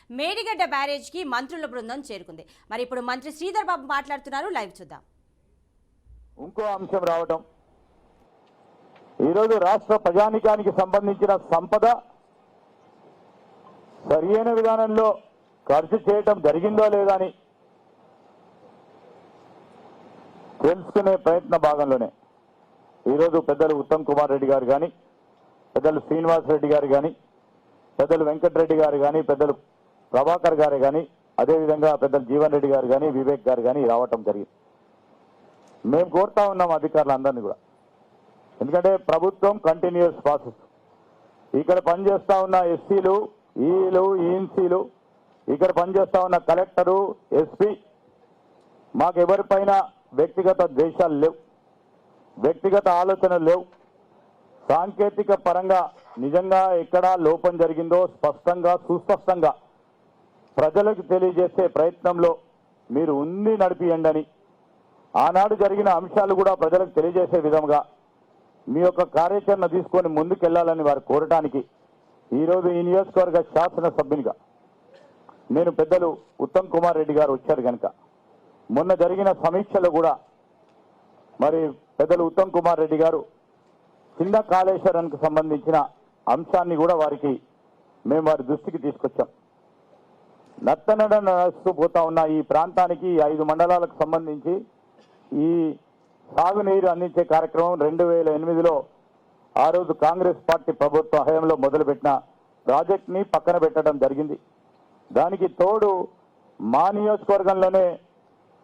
మేడిగడ్డ బ్యారేజ్కి మంత్రుల బృందం చేరుకుంది. మరి ఇప్పుడు మంత్రి శ్రీధర్ బాబు మాట్లాడుతున్నారు. లైవ్ చూద్దాం. ఇంకో అంశం రావటం, ఈరోజు రాష్ట్ర ప్రజానికానికి సంబంధించిన సంపద సరియైన విధానంలో ఖర్చు చేయటం జరిగిందో లేదా అని తెలుసుకునే ప్రయత్న భాగంలోనే ఈరోజు పెద్దలు ఉత్తమ్ కుమార్ రెడ్డి గారు కానీ, పెద్దలు శ్రీనివాస్ రెడ్డి గారు కానీ, పెద్దలు వెంకటరెడ్డి గారు కానీ, పెద్దలు ప్రభాకర్ గారు కానీ, అదేవిధంగా పెద్దలు జీవన్ రెడ్డి గారు కానీ, వివేక్ గారు కానీ రావటం జరిగింది. మేము కోరుతా ఉన్నాం అధికారులందరినీ కూడా, ఎందుకంటే ప్రభుత్వం కంటిన్యూస్ ప్రాసెస్. ఇక్కడ పనిచేస్తా ఉన్న ఎస్సీలు, ఈలు, ఈఎన్సీలు, ఇక్కడ పనిచేస్తా ఉన్న కలెక్టరు, ఎస్పీ, మాకెవరిపైన వ్యక్తిగత ద్వేషాలు లేవు, వ్యక్తిగత ఆలోచనలు లేవు. సాంకేతిక పరంగా నిజంగా ఎక్కడ లోపం జరిగిందో స్పష్టంగా సుస్పష్టంగా ప్రజలకు తెలియజేసే ప్రయత్నంలో మీరు ఉంది నడిపియండి అని, ఆనాడు జరిగిన అంశాలు కూడా ప్రజలకు తెలియజేసే విధంగా మీ యొక్క కార్యాచరణ తీసుకొని ముందుకెళ్లాలని వారు కోరటానికి ఈరోజు ఈ నియోజకవర్గ శాసనసభ్యునిగా నేను పెద్దలు ఉత్తమ్ కుమార్ రెడ్డి గారు వచ్చారు కనుక మొన్న జరిగిన సమీక్షలో కూడా మరి పెద్దలు ఉత్తమ్ కుమార్ రెడ్డి గారు చిన్న కాళేశ్వరానికి సంబంధించిన అంశాన్ని కూడా మేము వారి దృష్టికి తీసుకొచ్చాం. నత్తనడ నడుస్తూ పోతా ఉన్న ఈ ప్రాంతానికి 5 మండలాలకు సంబంధించి ఈ సాగునీరు అందించే కార్యక్రమం 2008లో ఆ రోజు కాంగ్రెస్ పార్టీ ప్రభుత్వ హయాంలో మొదలుపెట్టిన ప్రాజెక్ట్ని పక్కన పెట్టడం జరిగింది. దానికి తోడు మా నియోజకవర్గంలోనే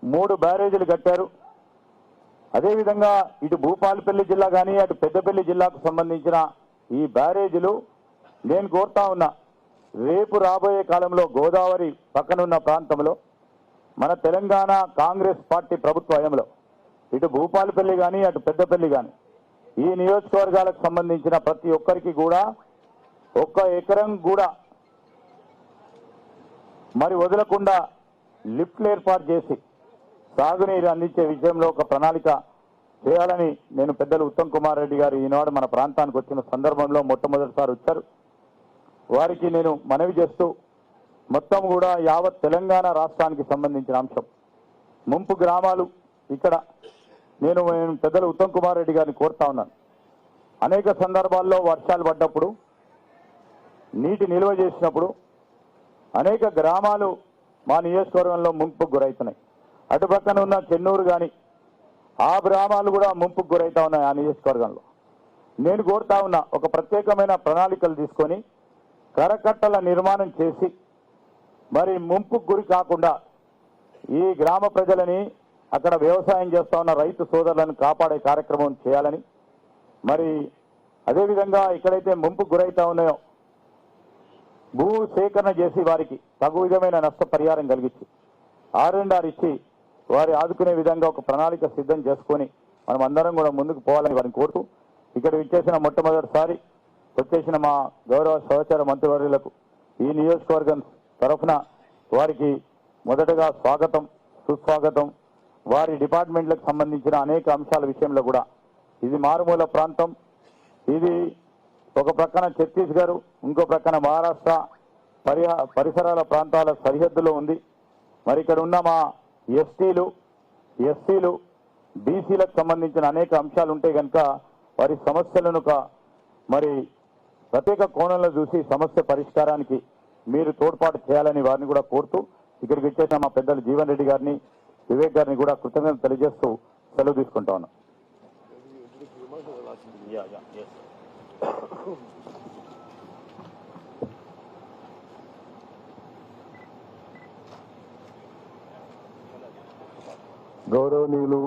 3 బ్యారేజీలు కట్టారు. అదేవిధంగా ఇటు భూపాలపల్లి జిల్లా కానీ అటు పెద్దపల్లి జిల్లాకు సంబంధించిన ఈ బ్యారేజీలు నేను కోరుతా ఉన్నా, రేపు రాబోయే కాలంలో గోదావరి పక్కనున్న ప్రాంతంలో మన తెలంగాణ కాంగ్రెస్ పార్టీ ప్రభుత్వ హయాంలో ఇటు భూపాలపల్లి కానీ అటు పెద్దపల్లి కానీ ఈ నియోజకవర్గాలకు సంబంధించిన ప్రతి ఒక్కరికి కూడా 1 ఎకరం కూడా మరి వదలకుండా లిఫ్ట్లు ఏర్పాటు చేసి సాగునీరు అందించే విషయంలో ఒక ప్రణాళిక చేయాలని నేను పెద్దలు ఉత్తమ్ కుమార్ రెడ్డి గారు ఈనాడు మన ప్రాంతానికి వచ్చిన సందర్భంలో మొట్టమొదటిసారి వచ్చారు. వారికి నేను మనవి చేస్తూ మొత్తం కూడా యావత్ తెలంగాణ రాష్ట్రానికి సంబంధించిన అంశం ముంపు గ్రామాలు ఇక్కడ నేను పెద్దలు ఉత్తమ్ కుమార్ రెడ్డి గారిని కోరుతా ఉన్నాను. అనేక సందర్భాల్లో వర్షాలు పడ్డప్పుడు నీటి నిల్వ చేసినప్పుడు అనేక గ్రామాలు మా నియోజకవర్గంలో ముంపుకు గురవుతున్నాయి. అటుపక్కన ఉన్న చెన్నూరు కానీ ఆ గ్రామాలు కూడా ముంపుకు గురవుతా ఉన్నాయి. ఆ నియోజకవర్గంలో నేను కోరుతా ఉన్నా, ఒక ప్రత్యేకమైన ప్రణాళికలు తీసుకొని కరకట్టల నిర్మాణం చేసి మరి ముంపుకు గురి కాకుండా ఈ గ్రామ ప్రజలని అక్కడ వ్యవసాయం చేస్తా ఉన్న రైతు సోదరులను కాపాడే కార్యక్రమం చేయాలని, మరి అదేవిధంగా ఎక్కడైతే ముంపుకు గురవుతా ఉన్నాయో భూ సేకరణ చేసి వారికి తగు విధమైన నష్టపరిహారం కలిగించి R&R ఇచ్చి వారి ఆదుకునే విధంగా ఒక ప్రణాళిక సిద్ధం చేసుకొని మనం అందరం కూడా ముందుకు పోవాలని వారిని కోరుతూ ఇక్కడ విచ్చేసిన మొట్టమొదటిసారి వచ్చేసిన మా గౌరవ సహచర మంత్రివర్యులకు ఈ నియోజకవర్గం తరఫున వారికి మొదటగా స్వాగతం, సుస్వాగతం. వారి డిపార్ట్మెంట్లకు సంబంధించిన అనేక అంశాల విషయంలో కూడా ఇది మారుమూల ప్రాంతం, ఇది ఒక ప్రక్కన ఛత్తీస్గఢ్, ఇంకో ప్రక్కన మహారాష్ట్ర పరిసరాల ప్రాంతాల సరిహద్దులో ఉంది. మరి ఇక్కడ ఉన్న మా ఎస్టీలు, ఎస్సీలు, బీసీలకు సంబంధించిన అనేక అంశాలు ఉంటే కనుక వారి సమస్యలను మరి ప్రత్యేక కోణంలో చూసి సమస్య పరిష్కారానికి మీరు తోడ్పాటు చేయాలని వారిని కూడా కోరుతూ ఇక్కడికి వచ్చేసిన మా పెద్దలు జీవన్ రెడ్డి గారిని, వివేక్ గారిని కూడా కృతజ్ఞతలు తెలియజేస్తూ సెలవు తీసుకుంటా ఉన్నాం. గౌరవనీయులు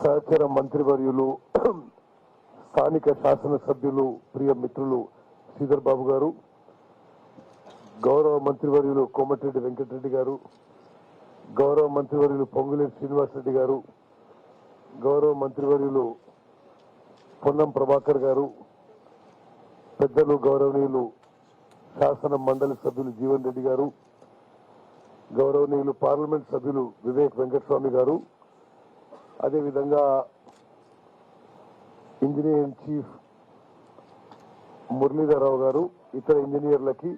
సహచర మంత్రివర్యులు, స్థానిక శాసనసభ్యులు, ప్రియ మిత్రులు శ్రీధర్ బాబు గారు, గౌరవ మంత్రివర్యులు కోమటిరెడ్డి వెంకటరెడ్డి గారు, గౌరవ మంత్రివర్యులు పొంగులేటి శ్రీనివాసరెడ్డి గారు, గౌరవ మంత్రివర్యులు పొన్నం ప్రభాకర్ గారు, పెద్దలు గౌరవనీయులు శాసన మండలి సభ్యులు జీవన్ రెడ్డి గారు, గౌరవనీయులు పార్లమెంట్ సభ్యులు వివేక్ వెంకటస్వామి గారు, అదేవిధంగా ఇంజనీర్ ఇన్ చీఫ్ మురళీధరరావు గారు, ఇతర ఇంజనీర్లకి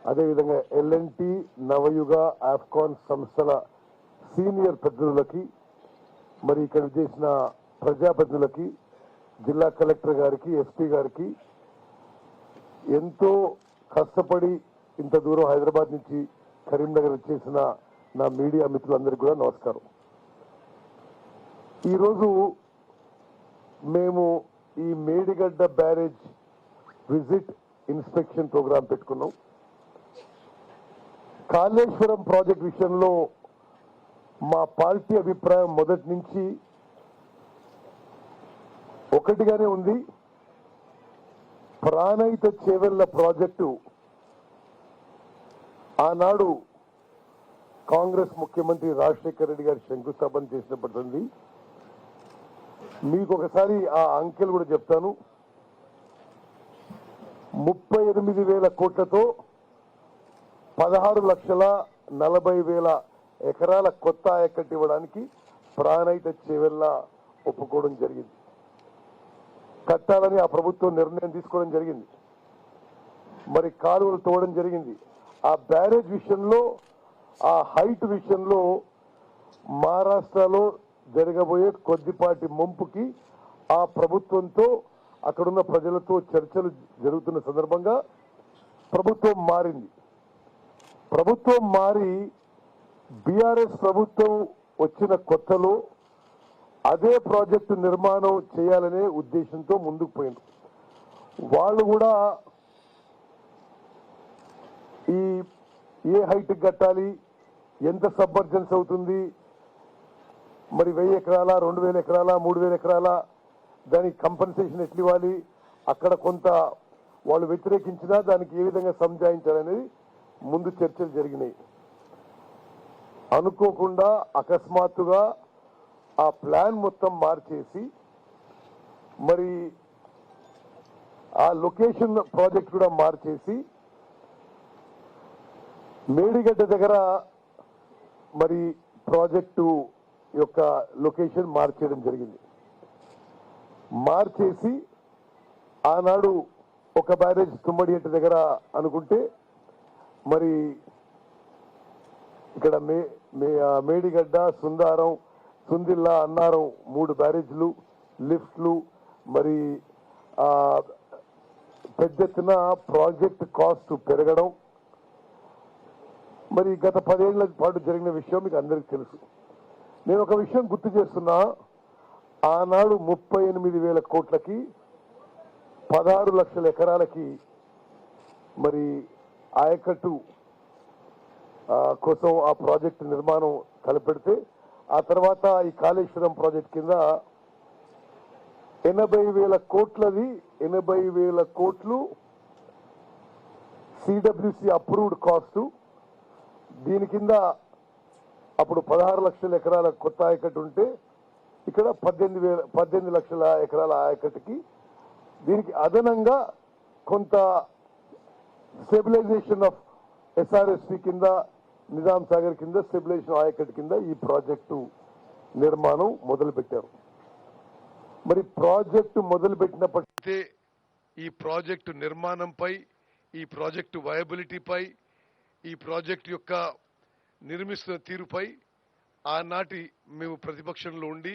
అదేవిధంగా ఎల్ఎన్టీ, నవయుగ, ఆఫ్కాన్ సంస్థల సీనియర్ పెద్దలకి, మరి ఇక్కడ చేసిన ప్రజాప్రతినిధులకి, జిల్లా కలెక్టర్ గారికి, ఎస్పీ గారికి, ఎంతో కష్టపడి ఇంత దూరం హైదరాబాద్ నుంచి కరీంనగర్ చేసిన నా మీడియా మిత్రులందరికీ కూడా నమస్కారం. ఈరోజు మేము ఈ Medigadda barrage visit inspection program పెట్టుకున్నాం. కాళేశ్వరం ప్రాజెక్ట్ విషయంలో మా పార్టీ అభిప్రాయం మొదటి నుంచి ఒకటిగానే ఉంది. ప్రాణహిత చేవెళ్ల ప్రాజెక్టు ఆనాడు కాంగ్రెస్ ముఖ్యమంత్రి రాజశేఖర రెడ్డి గారు శంకుస్థాపన చేసినప్పటిది. మీకు ఒకసారి ఆ అంకెలు కూడా చెప్తాను. 38,000 కోట్లతో 16,40,000 ఎకరాల కొత్త ఆయకట్టు ఇవ్వడానికి ప్రాణహిత చేవెళ్ల ఒప్పుకోవడం జరిగింది. కట్టాలని ఆ ప్రభుత్వం నిర్ణయం తీసుకోవడం జరిగింది. మరి కాలువలు తోవడం జరిగింది. ఆ బ్యారేజ్ విషయంలో, ఆ హైట్ విషయంలో మహారాష్ట్రలో జరగబోయే కొద్దిపాటి ముంపుకి ఆ ప్రభుత్వంతో అక్కడున్న ప్రజలతో చర్చలు జరుగుతున్న సందర్భంగా ప్రభుత్వం మారింది. ప్రభుత్వం మారి బీఆర్ఎస్ ప్రభుత్వం వచ్చిన కొత్తలో అదే ప్రాజెక్టు నిర్మాణం చేయాలనే ఉద్దేశంతో ముందుకు పోయింది. వాళ్ళు కూడా ఈ ఏ హైట్ కట్టాలి, ఎంత సబ్మర్జెన్స్ అవుతుంది, మరి 1000 ఎకరాల, 2000 ఎకరాల, 3000 ఎకరాల, దానికి కంపెన్సేషన్ ఎట్లు ఇవ్వాలి, అక్కడ కొంత వాళ్ళు వ్యతిరేకించినా దానికి ఏ విధంగా సంజాయించాలనేది ముందు చర్చలు జరిగినాయి. అనుకోకుండా అకస్మాత్తుగా ఆ ప్లాన్ మొత్తం మార్చేసి మరి ఆ లొకేషన్ ప్రాజెక్ట్ కూడా మార్చేసి మేడిగడ్డ దగ్గర మరి ప్రాజెక్టు యొక్క లొకేషన్ మార్చేయడం జరిగింది. మార్చేసి ఆనాడు ఒక బ్యారేజ్ తుమ్మడిగట్ట దగ్గర అనుకుంటే మరి ఇక్కడ మేడిగడ్డ, సుందారం, సుందిల్లా, అన్నారం 3 బ్యారేజ్లు, లిఫ్ట్లు, మరి పెద్ద ఎత్తున ప్రాజెక్ట్ కాస్ట్ పెరగడం మరి గత 10 ఏళ్ల పాటు జరిగిన విషయం మీకు అందరికీ తెలుసు. నేను ఒక విషయం గుర్తు చేస్తున్నా. ఆనాడు 38,000 కోట్లకి 16 లక్షల ఎకరాలకి మరి ఆయకట్టు కోసం ఆ ప్రాజెక్టు నిర్మాణం తలపెడితే ఆ తర్వాత ఈ కాళేశ్వరం ప్రాజెక్ట్ కింద 80,000 కోట్లది 80,000 కోట్లు సిడబ్ల్యూసి అప్రూవ్డ్ కాస్ట్. దీని కింద అప్పుడు 16 లక్షల ఎకరాల కొత్త ఆయకట్టు ఉంటే ఇక్కడ 18 లక్షల ఎకరాల ఆయకట్టుకి దీనికి అదనంగా కొంత స్టెబిలైజేషన్ ఆఫ్ ఎస్ఆర్ఎస్పి కింద, నిజాం సాగర్ కింద స్టెబిలైజేషన్ ఆయకట్టు కింద ఈ ప్రాజెక్టు నిర్మాణం మొదలుపెట్టారు. మరి ప్రాజెక్టు మొదలుపెట్టినప్పటికీ ఈ ప్రాజెక్టు నిర్మాణంపై, ఈ ప్రాజెక్టు వయబిలిటీపై, ఈ ప్రాజెక్టు యొక్క నిర్మిస్తున్న తీరుపై ఆనాటి మేము ప్రతిపక్షంలో ఉండి,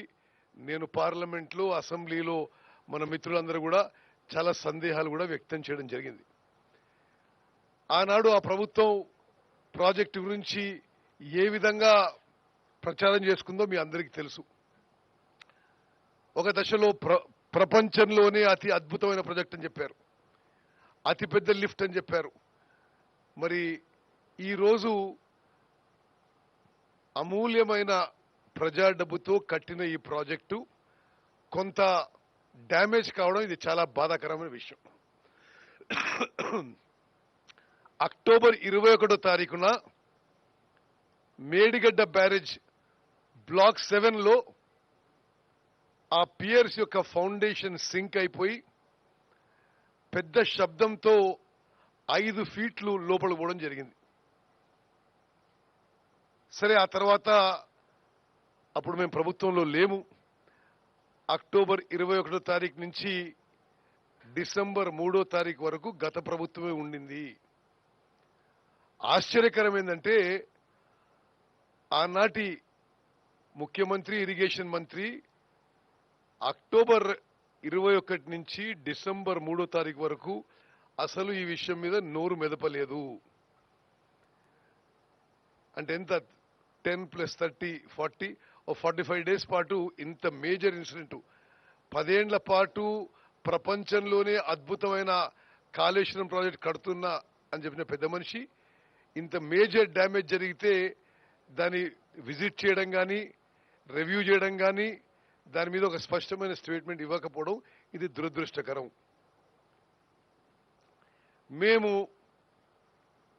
నేను పార్లమెంట్లో, అసెంబ్లీలో మన మిత్రులందరూ కూడా చాలా సందేహాలు కూడా వ్యక్తం చేయడం జరిగింది. ఆనాడు ఆ ప్రభుత్వం ప్రాజెక్టు గురించి ఏ విధంగా ప్రచారం చేసుకుందో మీ అందరికీ తెలుసు. ఒక దశలో ప్రపంచంలోనే అతి అద్భుతమైన ప్రాజెక్ట్ అని చెప్పారు, అతిపెద్ద లిఫ్ట్ అని చెప్పారు. మరి ఈరోజు అమూల్యమైన ప్రజా డబ్బుతో కట్టిన ఈ ప్రాజెక్టు కొంత డ్యామేజ్ కావడం ఇది చాలా బాధాకరమైన విషయం. అక్టోబర్ 21వ తారీఖున మేడిగడ్డ బ్యారేజ్ బ్లాక్ 7లో ఆ పియర్స్ యొక్క ఫౌండేషన్ సింక్ అయిపోయి పెద్ద శబ్దంతో 5 ఫీట్లు లోపల పోవడం జరిగింది. సరే, ఆ తర్వాత అప్పుడు మేము ప్రభుత్వంలో లేము. అక్టోబర్ 21వ తారీఖు నుంచి డిసెంబర్ 3వ తారీఖు వరకు గత ప్రభుత్వమే ఉండింది. ఆశ్చర్యకరం ఏంటంటే ఆనాటి ముఖ్యమంత్రి ఇరిగేషన్ మంత్రి అక్టోబర్ 21 నుంచి డిసెంబర్ 3వ తారీఖు వరకు అసలు ఈ విషయం మీద నోరు మెదపలేదు. అంటే ఎంత 10 + 30 40 45 డేస్ పాటు ఇంత మేజర్ ఇన్సిడెంట్ 10 ఏళ్ల పాటు ప్రపంచంలోనే అద్భుతమైన కాళేశ్వరం ప్రాజెక్ట్ కడుతున్నా అని చెప్పిన పెద్ద మనిషి ఇంత మేజర్ డ్యామేజ్ జరిగితే దాన్ని విజిట్ చేయడం కానీ రివ్యూ చేయడం కానీ దాని మీద ఒక స్పష్టమైన స్టేట్మెంట్ ఇవ్వకపోవడం ఇది దురదృష్టకరం. మేము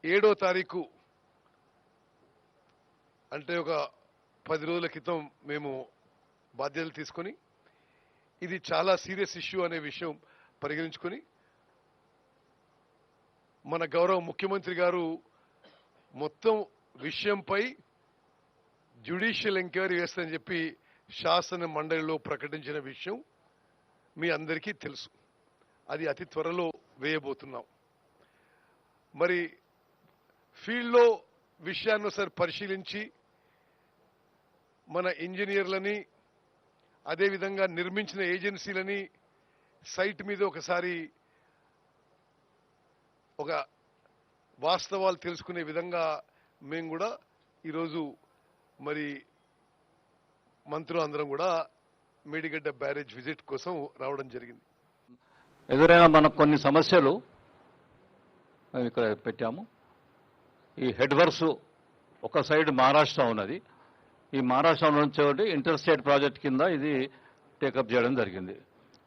7వ తారీఖు అంటే ఒక 10 రోజుల క్రితం మేము బాధ్యతలు తీసుకొని ఇది చాలా సీరియస్ ఇష్యూ అనే విషయం పరిగణించుకొని మన గౌరవ ముఖ్యమంత్రి గారు మొత్తం విషయంపై జ్యుడిషియల్ ఎంక్వైరీ వేస్తారని చెప్పి శాసన మండలిలో ప్రకటించిన విషయం మీ అందరికీ తెలుసు. అది అతి త్వరలో వేయబోతున్నాం. మరి ఫీల్డ్లో విషయాన్ని ఒకసారి పరిశీలించి మన ఇంజనీర్లని అదేవిధంగా నిర్మించిన ఏజెన్సీలని సైట్ మీద ఒకసారి ఒక వాస్తవాలు తెలుసుకునే విధంగా మేము కూడా ఈరోజు మరి మంత్రులు అందరం కూడా మేడిగడ్డ బ్యారేజ్ విజిట్ కోసం రావడం జరిగింది. ఎదురైన మనకు కొన్ని సమస్యలు మేము ఇక్కడ పెట్టాము. ఈ హెడ్ వర్క్స్ ఒక సైడ్ మహారాష్ట్ర ఉన్నది. ఈ మహారాష్ట్ర నుంచి ఇంటర్ స్టేట్ ప్రాజెక్ట్ కింద ఇది టేకప్ చేయడం జరిగింది.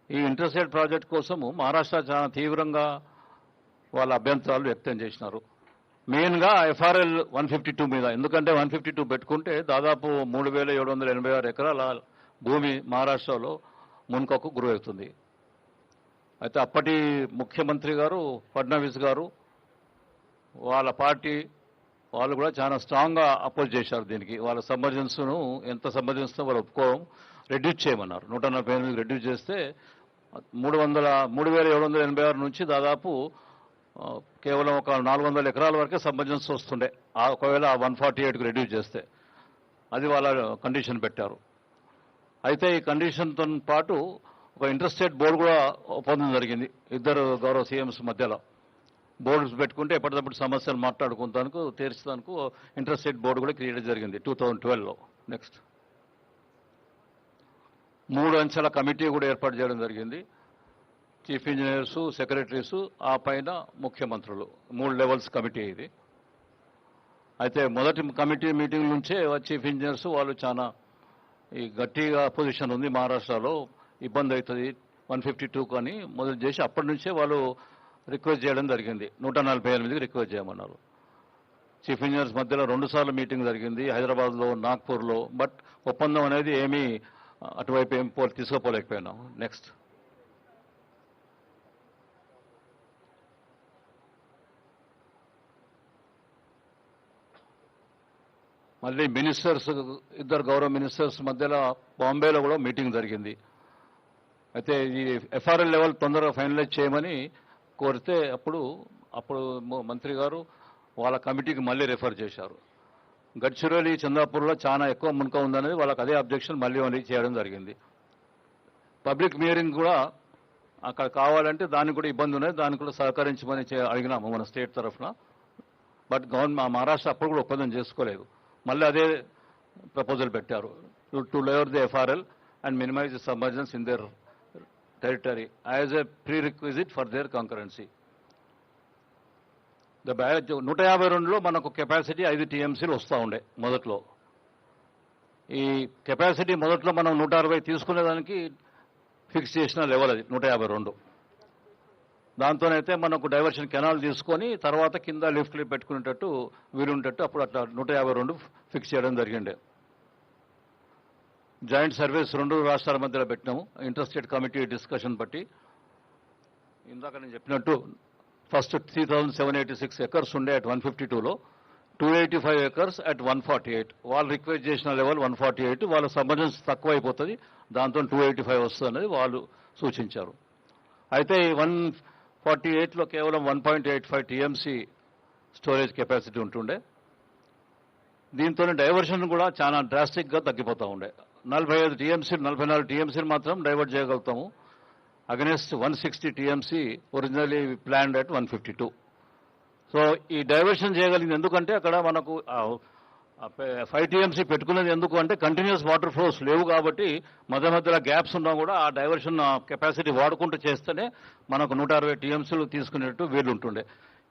ఈ ఇంటర్ స్టేట్ ప్రాజెక్ట్ కోసము మహారాష్ట్ర చాలా తీవ్రంగా వాళ్ళ అభ్యంతరాలు వ్యక్తం చేసినారు. మెయిన్గా FRL 152 మీద. ఎందుకంటే 152 పెట్టుకుంటే దాదాపు 3,786 ఎకరాల భూమి మహారాష్ట్రలో మున్కకు గురవుతుంది. అయితే అప్పటి ముఖ్యమంత్రి గారు ఫడ్నవీస్ గారు వాళ్ళ పార్టీ వాళ్ళు కూడా చాలా స్ట్రాంగ్గా అపోజ్ చేశారు దీనికి. వాళ్ళ సబ్మర్జెన్స్ను ఎంత సబ్మర్జెన్స్తో వాళ్ళు ఒప్పుకోవడం రెడ్యూస్ చేయమన్నారు. 148 రెడ్యూస్ చేస్తే 3,786 నుంచి దాదాపు కేవలం ఒక 400 ఎకరాల వరకే సబ్మర్జెన్స్ వస్తుండే. ఒకవేళ 148కు రెడ్యూస్ చేస్తే అది వాళ్ళ కండిషన్ పెట్టారు. అయితే ఈ కండిషన్తో పాటు ఒక ఇంటర్స్టేట్ బోర్డు కూడా ఒప్పందం జరిగింది ఇద్దరు గౌరవ సీఎంస్ మధ్యలో. బోర్డ్స్ పెట్టుకుంటే ఎప్పటికప్పుడు సమస్యలు మాట్లాడుకుంటానికి తీర్చడానికి ఇంటర్స్టేట్ బోర్డు కూడా క్రియేట్ జరిగింది 2012లో. నెక్స్ట్ 3 అంచెల కమిటీ కూడా ఏర్పాటు చేయడం జరిగింది. చీఫ్ ఇంజనీర్స్, సెక్రటరీస్, ఆ పైన ముఖ్యమంత్రులు 3 లెవెల్స్ కమిటీ ఇది. అయితే మొదటి కమిటీ మీటింగ్ నుంచే చీఫ్ ఇంజనీర్స్ వాళ్ళు చాలా ఈ గట్టిగా పొజిషన్ ఉంది మహారాష్ట్రలో ఇబ్బంది అవుతుంది 152 అని మొదలు చేసి అప్పటి నుంచే వాళ్ళు రిక్వెస్ట్ చేయడం జరిగింది. 148కి రిక్వెస్ట్ చేయమన్నారు. చీఫ్ ఇంజనీర్స్ మధ్యలో 2 సార్లు మీటింగ్ జరిగింది హైదరాబాద్లో, నాగ్పూర్లో. బట్ ఒప్పందం అనేది ఏమీ అటువైపు ఏం తీసుకోపోలేకపోయినాం. నెక్స్ట్ మళ్ళీ మినిస్టర్స్, ఇద్దరు గౌరవ మినిస్టర్స్ మధ్యలో బాంబేలో కూడా మీటింగ్ జరిగింది. అయితే ఈ FRL లెవెల్ తొందరగా ఫైనలైజ్ చేయమని కోరితే అప్పుడు మంత్రి గారు వాళ్ళ కమిటీకి మళ్ళీ రెఫర్ చేశారు. గడ్చిరోలి, చందాపూర్లో చాలా ఎక్కువ మునక ఉందనేది వాళ్ళకి అదే అబ్జెక్షన్ మళ్ళీ చేయడం జరిగింది. పబ్లిక్ హియరింగ్ కూడా అక్కడ కావాలంటే దానికి కూడా ఇబ్బంది ఉన్నది, దానికి కూడా సహకరించమని అడిగినాము మన స్టేట్ తరఫున. బట్ మహారాష్ట్ర అప్పుడు కూడా ఒప్పందం చేసుకోలేదు. మళ్ళీ అదే ప్రపోజల్ పెట్టారు to lower the FRL and minimise the submergence in their territory as a prerequisite for their concurrency. The barrage 152లో మనకు కెపాసిటీ 5 TMCలు వస్తూ ఉండే మొదట్లో. ఈ కెపాసిటీ మొదట్లో మనం 160 తీసుకునేదానికి ఫిక్స్ చేసిన లెవెల్ అది 152. దాంతోనైతే మనకు డైవర్షన్ కెనాల్ తీసుకొని తర్వాత కింద లిఫ్ట్లు పెట్టుకునేటట్టు వీలుంటట్టు అప్పుడు అట్లా 152 ఫిక్స్ చేయడం జరిగిండే. జాయింట్ సర్వీస్ 2 రాష్ట్రాల మధ్యలో పెట్టినాము ఇంటర్స్టేట్ కమిటీ డిస్కషన్ బట్టి. ఇందాక నేను చెప్పినట్టు ఫస్ట్ 3,786 ఎకర్స్ ఉండే అట్ 152లో 285 ఎకర్స్ అట్ 148. వాళ్ళు రిక్వెస్ట్ చేసిన లెవెల్ 148. వాళ్ళ సబ్మర్జెన్స్ తక్కువ అయిపోతుంది, దాంతో 285 వస్తుంది అనేది వాళ్ళు సూచించారు. అయితే 148లో కేవలం 1.85 TMC స్టోరేజ్ కెపాసిటీ ఉంటుండే. దీంతో డైవర్షన్ కూడా చాలా డ్రాస్టిక్గా తగ్గిపోతూ ఉండే. 45 టీఎంసీ 44 టీఎంసీలు మాత్రం డైవర్ట్ చేయగలుగుతాము against 160 TMC originally planned at 152. So ఈ డైవర్షన్ చేయగలిగింది ఎందుకంటే అక్కడ మనకు 5 టీఎంసీ పెట్టుకునేది ఎందుకు అంటే కంటిన్యూస్ వాటర్ ఫ్లోస్ లేవు కాబట్టి మధ్య మధ్యలో గ్యాప్స్ ఉన్నా కూడా ఆ డైవర్షన్ కెపాసిటీ వాడుకుంటూ చేస్తేనే మనకు 160 టీఎంసీలు తీసుకునేట్టు వీలు ఉంటుండే.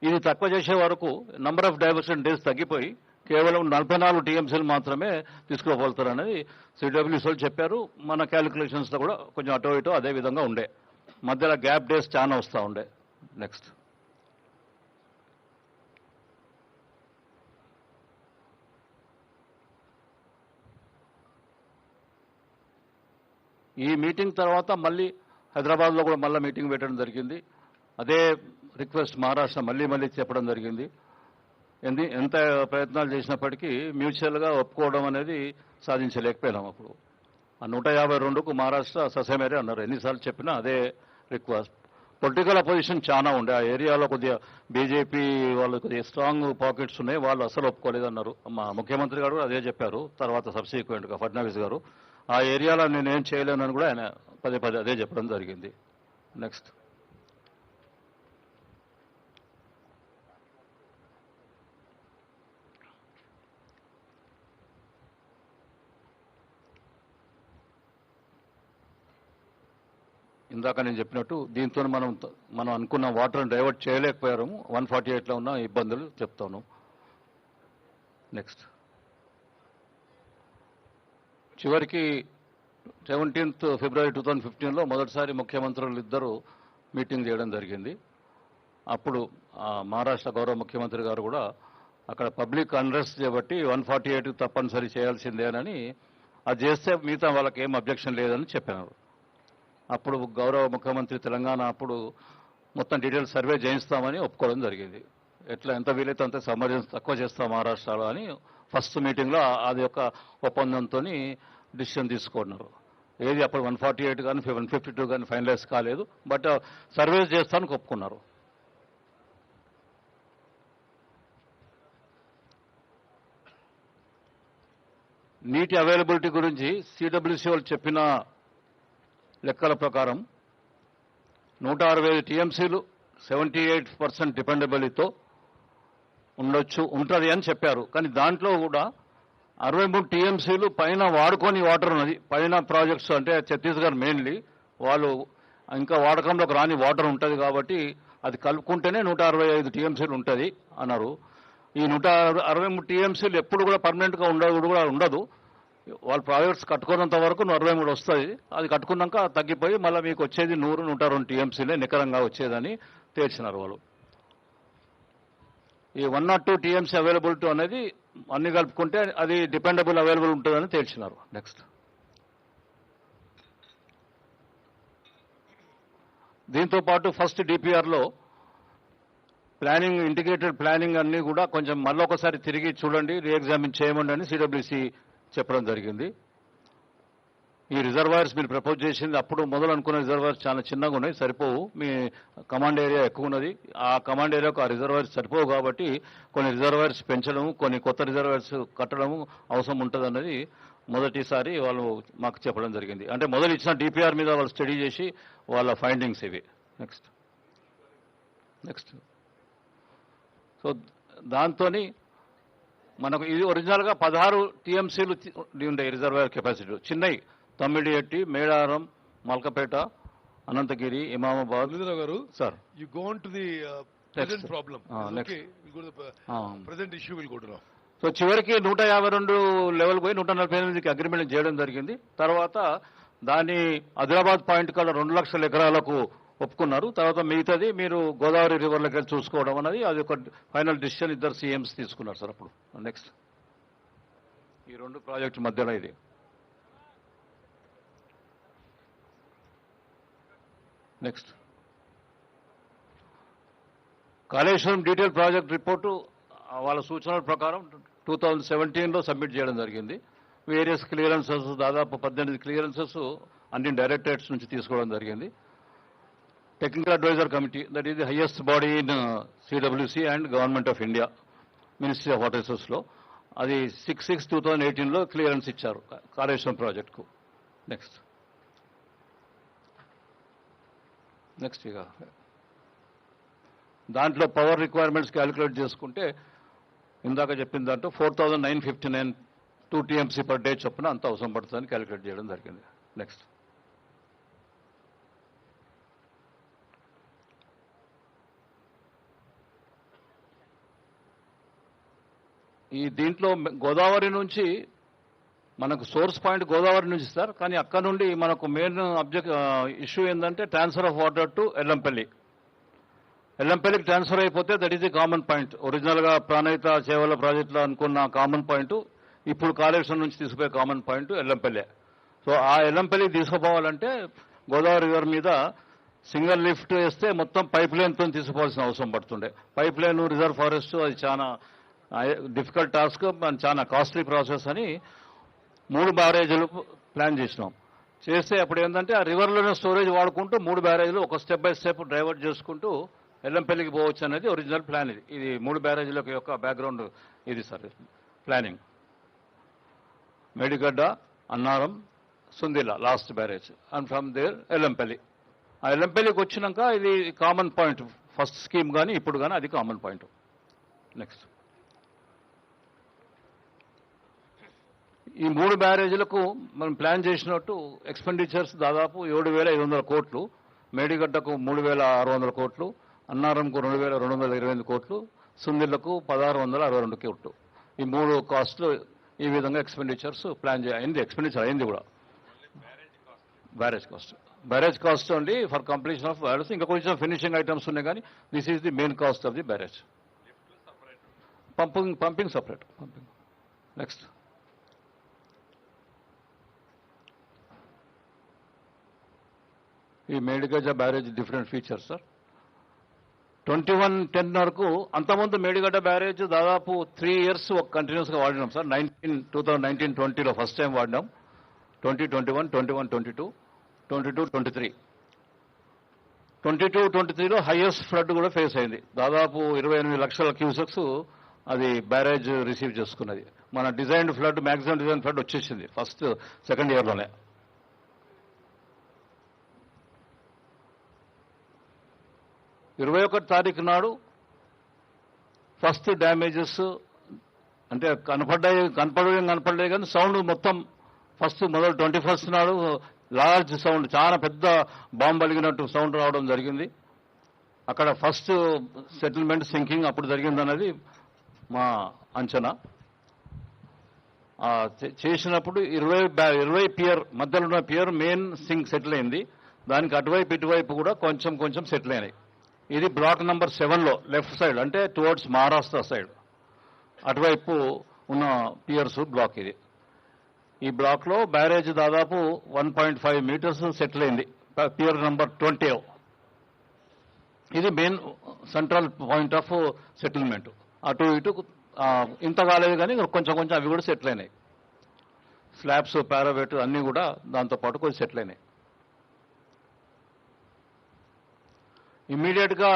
ఇది తక్కువ చేసే వరకు నంబర్ ఆఫ్ డైవర్షన్ డేస్ తగ్గిపోయి కేవలం 44 టీఎంసీలు మాత్రమే తీసుకోగలుగుతారు అనేది సిడబ్ల్యూసీలు చెప్పారు. మన క్యాలిక్యులేషన్స్లో కూడా కొంచెం అటో ఇటో అదే విధంగా ఉండే. మధ్యలో గ్యాప్ డేస్ చాలా వస్తూ ఉండే. నెక్స్ట్ ఈ మీటింగ్ తర్వాత మళ్ళీ హైదరాబాద్లో కూడా మళ్ళీ మీటింగ్ పెట్టడం జరిగింది. అదే రిక్వెస్ట్ మహారాష్ట్ర మళ్ళీ చెప్పడం జరిగింది. ఎంత ప్రయత్నాలు చేసినప్పటికీ మ్యూచువల్గా ఒప్పుకోవడం అనేది సాధించలేకపోయినాం. అప్పుడు ఆ 152కు మహారాష్ట్ర ససేమేరే అన్నారు. ఎన్నిసార్లు చెప్పినా అదే రిక్వెస్ట్. పొలిటికల్ అపోజిషన్ చాలా ఉండే. ఆ ఏరియాలో కొద్దిగా బీజేపీ వాళ్ళు కొద్దిగా స్ట్రాంగ్ పాకెట్స్ ఉన్నాయి, వాళ్ళు అసలు ఒప్పుకోలేదన్నారు. మా ముఖ్యమంత్రి గారు అదే చెప్పారు. తర్వాత సబ్సిక్వెంట్గా ఫడ్నవీస్ గారు ఆ ఏరియాలో నేనేం చేయలేనని కూడా ఆయన పదే అదే చెప్పడం జరిగింది. నెక్స్ట్ ఇందాక నేను చెప్పినట్టు దీంతో మనం అనుకున్న వాటర్ని డైవర్ట్ చేయలేకపోయాము. 148లో ఉన్న ఇబ్బందులు చెప్తాను. నెక్స్ట్ చివరికి 17th ఫిబ్రవరి 2015లో మొదటిసారి ముఖ్యమంత్రులు ఇద్దరు మీటింగ్ చేయడం జరిగింది. అప్పుడు మహారాష్ట్ర గౌరవ ముఖ్యమంత్రి గారు కూడా అక్కడ పబ్లిక్ అన్రెస్ట్ చేయబట్టి 148 తప్పనిసరి చేయాల్సిందేనని, అది చేస్తే మిగతా వాళ్ళకి ఏం అబ్జెక్షన్ లేదని చెప్పారు. అప్పుడు గౌరవ ముఖ్యమంత్రి తెలంగాణ అప్పుడు మొత్తం డీటెయిల్స్ సర్వే చేయిస్తామని ఒప్పుకోవడం జరిగింది. ఎంత వీలైతే అంత సమర్జన్స్ తక్కువ చేస్తాం మహారాష్ట్రలో అని ఫస్ట్ మీటింగ్లో అది ఒక ఒప్పందంతో డిసిషన్ తీసుకున్నారు. ఏది అప్పుడు 148 కానీ 152 కానీ ఫైనలైజ్ కాలేదు, బట్ సర్వేస్ చేస్తానికి ఒప్పుకున్నారు. నీటి అవైలబిలిటీ గురించి సిడబ్ల్యూసీ వాళ్ళు చెప్పిన లెక్కల ప్రకారం 165 టీఎంసీలు 78% డిపెండబిలిటీతో ఉంటుంది అని చెప్పారు. కానీ దాంట్లో కూడా 63 టీఎంసీలు పైన వాడుకొని వాటర్ ఉన్నది. పైన ప్రాజెక్ట్స్ అంటే ఛత్తీస్గఢ్ మెయిన్లీ వాళ్ళు ఇంకా వాడకంలోకి రాని వాటర్ ఉంటుంది కాబట్టి అది కలుపుకుంటేనే 165 టీఎంసీలు ఉంటుంది అన్నారు. ఈ 163 టీఎంసీలు ఎప్పుడు కూడా పర్మనెంట్గా ఉండదు. వాళ్ళు ప్రాజెక్ట్స్ కట్టుకున్నంత వరకు 163 వస్తుంది. అది కట్టుకున్నాక తగ్గిపోయి మళ్ళీ మీకు వచ్చేది 100-102 టీఎంసీలే నికరంగా వచ్చేదని తేల్చినారు వాళ్ళు. ఈ 102 టీఎంసీ అవైలబిలిటీ అనేది అన్ని కలుపుకుంటే అది డిపెండబుల్ అవైలబుల్ ఉంటుందని తేల్చినారు. నెక్స్ట్ దీంతో పాటు ఫస్ట్ డిపిఆర్లో ప్లానింగ్ ఇంటిగ్రేటెడ్ ప్లానింగ్ అన్నీ కూడా కొంచెం మళ్ళీ ఒకసారి తిరిగి చూడండి, రీఎగ్జామిన్ చేయమండి అని సిడబ్ల్యూసీ చెప్పడం జరిగింది. ఈ రిజర్వాయర్స్ మీరు ప్రపోజ్ చేసింది అప్పుడు మొదలు అనుకున్న రిజర్వాయర్స్ చాలా చిన్నగా ఉన్నాయి, సరిపోవు. మీ కమాండ్ ఏరియా ఎక్కువ ఉన్నది. ఆ కమాండ్ ఏరియాకు ఆ రిజర్వాయర్స్ సరిపోవు కాబట్టి కొన్ని రిజర్వాయర్స్ పెంచడం, కొన్ని కొత్త రిజర్వాయర్స్ కట్టడం అవసరం ఉంటుంది అన్నది మొదటిసారి వాళ్ళు మాకు చెప్పడం జరిగింది. అంటే మొదలు ఇచ్చిన డిపిఆర్ మీద వాళ్ళు స్టడీ చేసి వాళ్ళ ఫైండింగ్స్ ఇవి. నెక్స్ట్ సో దాంతో మనకు ఇది ఒరిజినల్గా 16 టీఎంసీలు ఉండే రిజర్వాయర్ కెపాసిటీ చిన్నవి. తమ్మిడిహట్టి, మేడారం, మల్కపేట, అనంతగిరి, ఇమామాబాద్. గారు sir you go on to the present problem. Okay, will go to the present issue will go to now. So చివరికి 152 లెవెల్ పోయి 148కి అగ్రిమెంట్ చేయడం జరిగింది. తర్వాత దాన్ని ఆదిలాబాద్ పాయింట్ కాడ 2 లక్షల ఎకరాలకు ఒప్పుకున్నారు. తర్వాత మిగతాది మీరు గోదావరి రివర్లోకి వెళ్ళి చూసుకోవడం అనేది అది ఒక ఫైనల్ డిసిషన్ ఇద్దరు సీఎంస్ తీసుకున్నారు సార్ అప్పుడు. నెక్స్ట్ ఈ 2 ప్రాజెక్టు మధ్యలో ఇది. Next Kaleshwaram detail project report వాళ్ళ సూచనల ప్రకారం 2017లో సబ్మిట్ చేయడం జరిగింది. వేరియస్ క్లియరెన్సెస్ దాదాపు 18 క్లియరెన్సెస్ అన్ని డైరెక్టరేట్స్ నుంచి తీసుకోవడం జరిగింది. Technical Advisor Committee, that is the highest body in CWC and Government of India. Ministry of water రిసోర్స్లో. అది 6/6/2018లో క్లియరెన్స్ ఇచ్చారు కాళేశ్వరం ప్రాజెక్టుకు. నెక్స్ట్ ఇక దాంట్లో పవర్ రిక్వైర్మెంట్స్ క్యాలిక్యులేట్ చేసుకుంటే ఇందాక చెప్పిన దాంట్లో 4,959 2 TMC పర్ డే చొప్పున అంత అవసరం పడుతుందని క్యాలిక్యులేట్ చేయడం జరిగింది. నెక్స్ట్ ఈ దీంట్లో గోదావరి నుంచి మనకు సోర్స్ పాయింట్ గోదావరి నుంచి సార్, కానీ అక్కడ నుండి మనకు మెయిన్ ఇష్యూ ఏంటంటే transfer of water to Yellampalli. ఎల్లంపల్లికి ట్రాన్స్ఫర్ అయిపోతే that is the common point. ఒరిజినల్గా ప్రాణహిత చేవల ప్రాజెక్టులో అనుకున్న కామన్ పాయింట్ ఇప్పుడు కాళేశ్వరం నుంచి తీసుకుపోయే కామన్ పాయింట్ ఎల్లంపల్లి. సో ఆ ఎల్లంపల్లికి తీసుకుపోవాలంటే గోదావరి రివర్ మీద సింగిల్ లిఫ్ట్ వేస్తే మొత్తం పైప్ లైన్తో తీసుకుపోవాల్సిన అవసరం పడుతుండే. పైప్ లైన్ రిజర్వ్ ఫారెస్ట్ అది చాలా డిఫికల్ట్ టాస్క్, చాలా కాస్ట్లీ ప్రాసెస్ అని 3 బ్యారేజీలు ప్లాన్ చేసినాం. చేస్తే అప్పుడు ఏంటంటే ఆ రివర్లోనే స్టోరేజ్ వాడుకుంటూ 3 బ్యారేజీలు ఒక స్టెప్ బై స్టెప్ డైవర్ట్ చేసుకుంటూ ఎల్లంపల్లికి పోవచ్చు అనేది ఒరిజినల్ ప్లాన్. ఇది 3 బ్యారేజీల యొక్క బ్యాక్గ్రౌండ్ ఇది sir planning. Medigadda, Annaram, Sundilla last barrage and from there Yellampalli. ఆ ఎల్లంపల్లికి వచ్చినాక ఇది కామన్ పాయింట్, ఫస్ట్ స్కీమ్ కానీ ఇప్పుడు కానీ అది కామన్ పాయింట్. నెక్స్ట్ ఈ 3 బ్యారేజీలకు మనం ప్లాన్ చేసినట్టు ఎక్స్పెండిచర్స్ దాదాపు 7,500 కోట్లు, మేడిగడ్డకు 3,600 కోట్లు, అన్నారంకు 2,228 కోట్లు, సుందిళ్లకు 1,662 కోట్లు. ఈ 3 కాస్ట్లు ఈ విధంగా ఎక్స్పెండిచర్స్ ప్లాన్ అయింది. ఎక్స్పెండిచర్ అయింది కూడా. Barrage cost only for completion of barrage. ఇంకా కొంచెం ఫినిషింగ్ ఐటమ్స్ ఉన్నాయి కానీ this is the main cost of the barrage. Pumping separate. Next ఈ Medigadda barrage different features sir. 2110 వరకు అంతకుముందు మేడిగడ్డ బ్యారేజ్ దాదాపు 3 years కంటిన్యూస్గా వాడినాం సార్. 2019-20లో ఫస్ట్ టైం వాడినాం. 2021, 21-22, 22-23. 22-23లో హైయెస్ట్ ఫ్లడ్ కూడా ఫేస్ అయింది. దాదాపు 28 లక్షల క్యూసెక్స్ అది బ్యారేజ్ రిసీవ్ చేసుకున్నది. మన designed flood, maximum design flood వచ్చేసింది ఫస్ట్ సెకండ్ ఇయర్లోనే. తారీఖు నాడు ఫస్ట్ డ్యామేజెస్ అంటే కనపడలేదు కానీ సౌండ్ మొత్తం ఫస్ట్ మొదలు 21st నాడు లార్జ్ సౌండ్, చాలా పెద్ద బాంబు పలిగినట్టు సౌండ్ రావడం జరిగింది. అక్కడ ఫస్ట్ సెటిల్మెంట్ సింకింగ్ అప్పుడు జరిగిందన్నది మా అంచనా. చేసినప్పుడు 20 పియర్ మధ్యలో ఉన్న పియర్ మెయిన్ సింక్ సెటిల్ అయింది. దానికి అటువైపు ఇటువైపు కూడా కొంచెం సెటిల్ అయినాయి. ఇది బ్లాక్ నెంబర్ 7లో లెఫ్ట్ సైడ్ అంటే టువర్డ్స్ మహారాష్ట్ర సైడ్ అటువైపు ఉన్న పియర్స్ బ్లాక్ ఇది. ఈ బ్లాక్లో బ్యారేజ్ దాదాపు 1.5 meters సెటిల్ అయింది పియర్ నెంబర్ 20. ఇది main central point of settlement. అటు ఇటు ఇంత కాలేదు కానీ కొంచెం అవి కూడా సెటిల్ అయినాయి. స్లాబ్స్, పారావేట్ అన్నీ కూడా దాంతోపాటు కొంచెం సెటిల్ అయినాయి. ఇమ్మీడియట్గా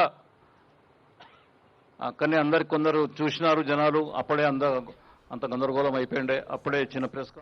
అక్కడనే అందరికి కొందరు చూసినారు జనాలు. అప్పుడే అంత గందరగోళం అయిపోయిండే. అప్పుడే చిన్న ప్రెస్